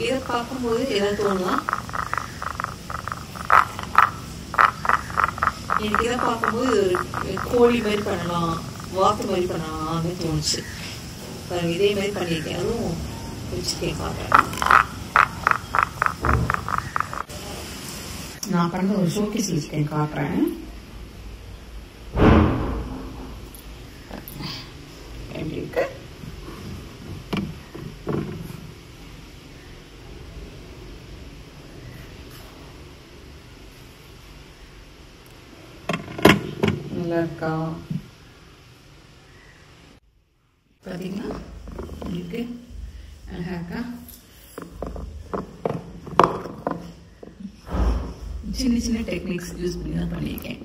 இதை பார்க்கும்போது எதாவது தோணலாம். எனக்கு இதை பார்க்கும்போது ஒரு கோழி மாதிரி பண்ணலாம், வாத்து மாதிரி பண்ணலாம் அப்படின்னு தோணுச்சு. பாருங்க, இதே மாதிரி பண்ணியிருக்கேன். அதுவும் வச்சுக்கேன் பார்க்குறேன். நான் பண்ண ஒரு ஷோகேஸ் வச்சுக்கேன் காட்டுறேன். எப்படி இருக்கு? நல்லா இருக்கா? பார்த்தீங்களா? இருக்கு அழகா இருக்கா? சின்ன சின்ன டெக்னிக்ஸ் யூஸ் பண்ணி தான் பண்ணியிருக்கேன்.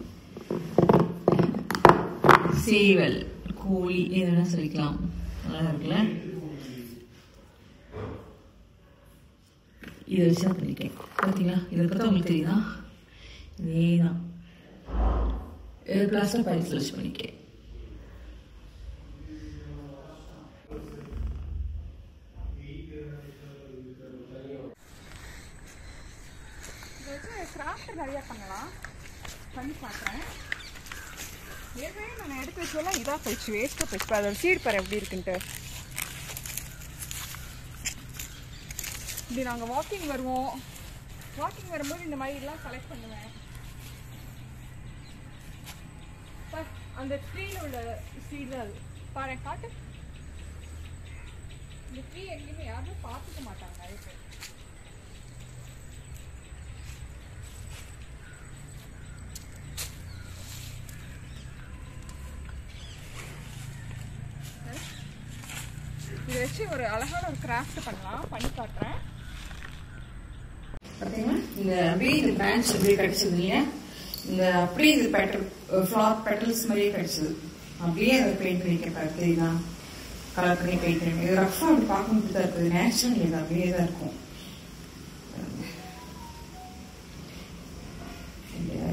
சேவல், கோழி எதுனா சொல்லிக்கலாம். நல்லா இருக்குல்ல? இதை வச்சு தான் பண்ணியிருக்கேன். பார்த்தீங்களா? இதை பார்த்தா உங்களுக்கு தெரியுதா? இதே தான் பிளாஸ்டர் பைல்ஸ் வச்சு பண்ணியிருக்கேன். கிராஃப்ட் நிறையா பண்ணலாம், பண்ணி பார்க்குறேன். ஏற்கனவே நான் எடுத்து வச்சோம்னா இதாக போயிடுச்சு, வேஸ்ட்டாக போயிடுச்சு. அதோட சீட் பாரு எப்படி இருக்குன்ட்டு. இப்படி நாங்கள் வாக்கிங் வருவோம், வாக்கிங் வரும்போது இந்த மாதிரிலாம் கலெக்ட் பண்ணுவேன். அந்த ட்ரீல உள்ள சீடு அது பாரு, காட்டு. இந்த ட்ரீ எங்கேயுமே யாரும் பார்த்துக்க மாட்டாங்க நிறைய பேர். இதை வச்சு ஒரு அழகான ஒரு கிராஃப்ட் பண்ணலாம், பண்ணி காட்டுறேன். பார்த்தீங்கன்னா இந்த அப்படியே இந்த பிரான்ச் அப்படியே கிடைச்சது இல்லையா? இந்த அப்படியே இது பெட்டல் ஃப்ளவர் பெட்டல்ஸ் மாதிரியே கிடைச்சது. அப்படியே அதை பெயிண்ட் பண்ணிக்க தெரியுதா? கலர் பண்ணி பெயிண்ட் பண்ணி இது ரஃபா அப்படி பார்க்கும்போது தான் இருக்குது. நேச்சுரல் இது அப்படியே தான் இருக்கும்.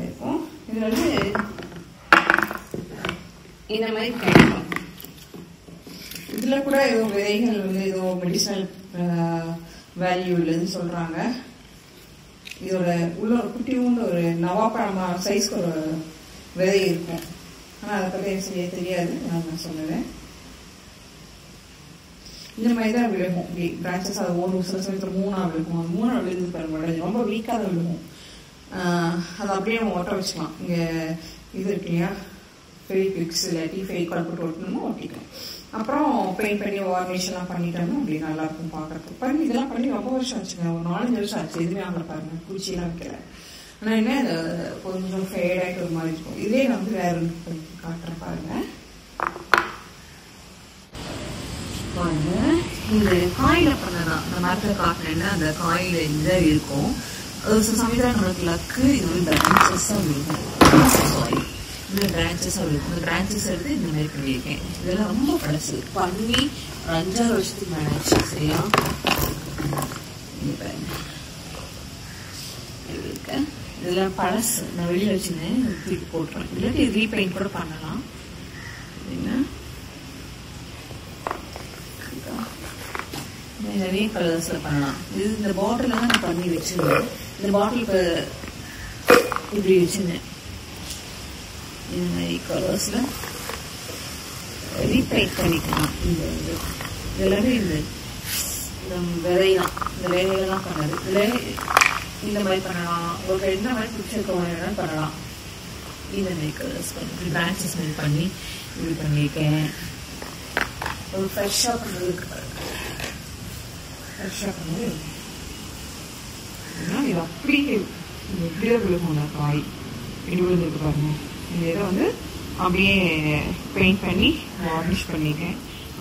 இருக்கும் இது வந்து இந்த மாதிரி கிடைக்கும். இதுல கூட ஏதோ விதைகள் வந்து ஏதோ மெடிசனல் வேல்யூ இல்லைன்னு சொல்றாங்க. இதோட உள்ள ஒரு குட்டியூண்டு ஒரு நவாப்பழமா சைஸ்க்கு ஒரு விதை இருக்கும். ஆனா அதை பத்தி எனக்கு சரியா தெரியாது, நான் சொல்லுவேன். இந்த மாதிரி தான் விழுகும். இப்படி பிரான்சஸ் அது ஒரு சில சமயத்தில் 3 விழுகும். அது 3 விழுந்து பாருங்க, ரொம்ப வீக்காக தான் விழுகும். அதை அப்படியே நம்ம ஒட்ட வச்சுக்கலாம். இங்க இது இருக்கு இல்லையா, ஃபெவிக்விக்ஸ் இல்லாட்டி ஃபெவிகால் போட்டு ஒட்டணும்னா ஒட்டிக்கும். அப்புறம் பெயிண்ட் பண்ணி வார்னிஷ் எல்லாம் பண்ணிட்டோம்னா அப்படி நல்லா இருக்கும் பார்க்கறதுக்கு. பண்ணி இதெல்லாம் பண்ணி ரொம்ப வருஷம் ஆச்சுங்க, ஒரு 4-5 வருஷம் ஆச்சு. எதுவுமே ஆகல பாருங்க, பூச்சியெல்லாம் வைக்கல. ஆனா என்ன கொஞ்சம் ஃபேட் ஆகிட்டு ஒரு மாதிரி இருக்கும். இதே நான் வந்து வேற பண்ணி காட்டுறேன் பாருங்க. பாருங்க, இந்த காயில பண்ணதான் இந்த மரத்தில் காட்டினேன்னா அந்த காயில இதுதான் இருக்கும். ஒரு சில சமயத்தில் நம்மளுக்கு லக்கு இது வந்து பிரான்ச்சஸாக இருக்கும். சாரி, இந்த பிரான்ச்சஸாக இருக்கும். இந்த பிரான்ச்சஸ் எடுத்து இந்த மாதிரி பண்ணியிருக்கேன். இதெல்லாம் ரொம்ப பழசு, பண்ணி 5-6 வருஷத்துக்கு மேலே ஆச்சு. சரியா? இருக்க இதெல்லாம் பழசு, நான் வெளியில் வச்சுருந்தேன், தூக்கி போட்டுறேன். இல்லாட்டி ரீபெயிண்ட் கூட பண்ணலாம். என்ன நிறைய கலர்ஸ்ல பண்ணலாம். இது இந்த பாட்டில் தான் நான் பண்ணி வச்சிருந்தேன். இந்த பாட்டில் இப்போ இப்படி வச்சிருந்தேன். இந்த மாதிரி கலர்ஸ்ல ரீபெயிண்ட் பண்ணிக்கலாம். எல்லாமே இந்த விதைதான், இந்த விதையெல்லாம் பண்ணது. இதில் இந்த மாதிரி பண்ணலாம், ஒரு எந்த மாதிரி பிடிச்சிருக்கவங்க பண்ணலாம். இந்த மாதிரி கலர்ஸ் பண்ணி பிரான்ச்சஸ் மாதிரி பண்ணி இப்படி பண்ணியிருக்கேன். ஒரு ஃப்ரெஷ்ஷாக பண்ணுறதுக்கு இது அப்படியே எப்படியே விழுகும் காய் இப்படி விழுந்துருக்கு பாருங்க. இந்த இதை வந்து அப்படியே பெயிண்ட் பண்ணி வார்னிஷ் பண்ணியிருக்கேன்.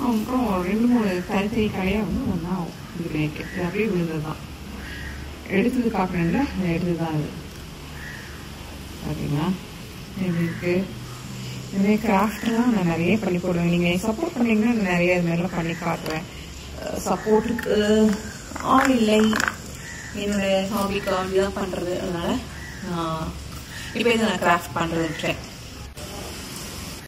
அப்புறம் 2-3 தனித்தனி காயாக வந்து ஒன்றா இது பண்ணியிருக்கேன். இது அப்படியே விழுந்தது தான், எடுத்தது காக்கணும்ல, அதை எடுத்தது தான் அது. பார்த்தீங்களா எப்படி இருக்கு? இதுமாதிரி கிராஃப்ட்லாம் நான் நிறைய பண்ணி போடுவேன். நீங்கள் சப்போர்ட் பண்ணிங்கன்னா நான் நிறைய இது மாதிரிலாம் பண்ணி காட்டுவேன். சப்போர்ட்டுக்கு ஆள் இல்லை, என்னோட ஹாபிக்கு அப்படிதான் பண்ணுறது. அதனால இப்போ இதை நான் கிராஃப்ட் பண்ணுறது விட்டுறேன்.